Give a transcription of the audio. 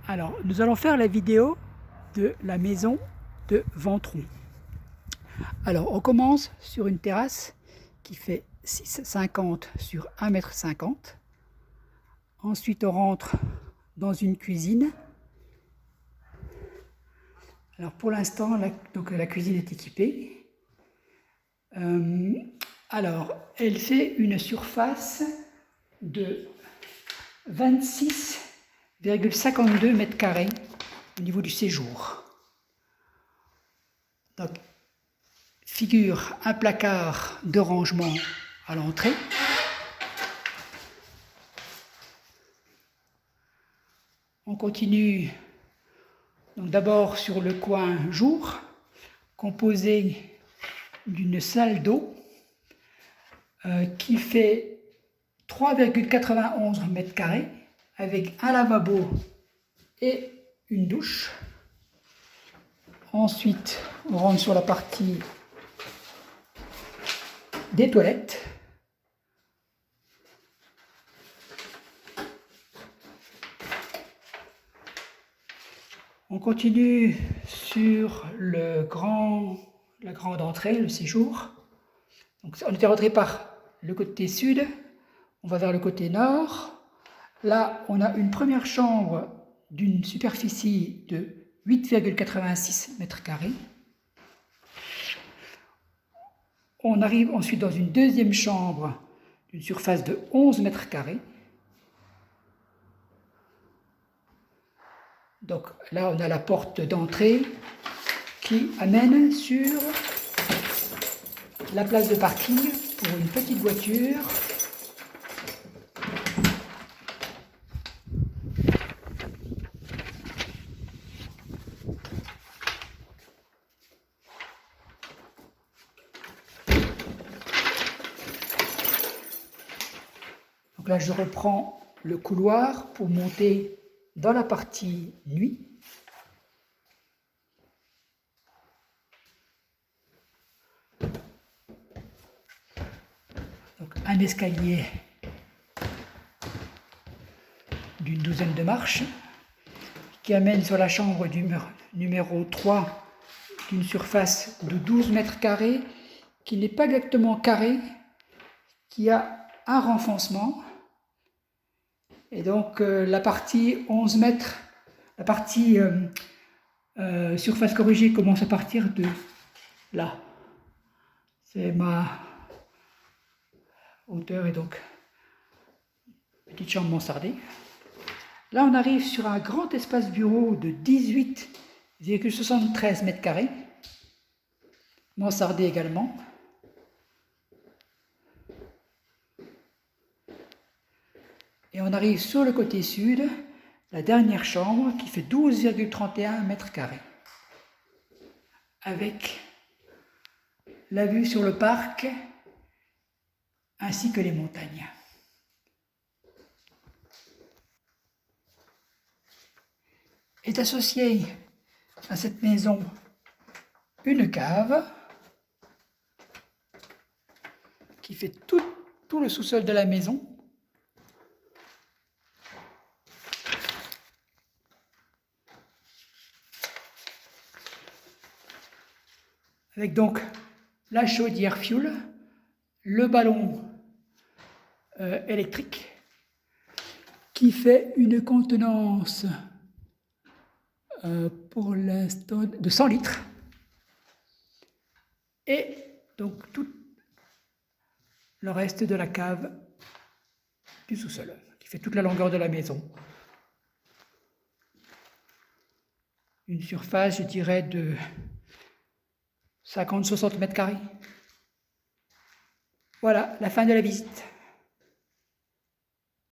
Alors, nous allons faire la vidéo de la maison de Ventron. Alors, on commence sur une terrasse qui fait 6,50 sur 1,50 m. Ensuite, on rentre dans une cuisine. Alors, pour l'instant, la cuisine est équipée. Alors, elle fait une surface de 26,52 mètres carrés au niveau du séjour. Donc, figure un placard de rangement à l'entrée. On continue donc d'abord sur le coin jour, composé d'une salle d'eau qui fait 3,91 mètres carrés avec un lavabo et une douche. Ensuite, on rentre sur la partie des toilettes. On continue sur la grande entrée, le séjour. Donc, on était rentré par le côté sud, on va vers le côté nord. Là, on a une première chambre d'une superficie de 8,86 mètres carrés. On arrive ensuite dans une deuxième chambre d'une surface de 11 mètres carrés. Donc là, on a la porte d'entrée qui amène sur la place de parking pour une petite voiture. Donc là, je reprends le couloir pour monter dans la partie nuit. Donc un escalier d'une douzaine de marches qui amène sur la chambre du numéro 3 d'une surface de 12 mètres carrés qui n'est pas exactement carré, qui a un renfoncement. Et donc la partie 11 mètres, la partie surface corrigée commence à partir de là. C'est ma hauteur et donc petite chambre mansardée. Là, on arrive sur un grand espace bureau de 18,73 mètres carrés, mansardé également. Et on arrive sur le côté sud, la dernière chambre qui fait 12,31 mètres carrés, avec la vue sur le parc ainsi que les montagnes. Est associée à cette maison une cave qui fait tout le sous-sol de la maison. Avec donc la chaudière fioul, le ballon électrique qui fait une contenance pour l'instant de 100 litres et donc tout le reste de la cave du sous-sol qui fait toute la longueur de la maison. Une surface, je dirais, de 50-60 mètres carrés. Voilà, la fin de la visite.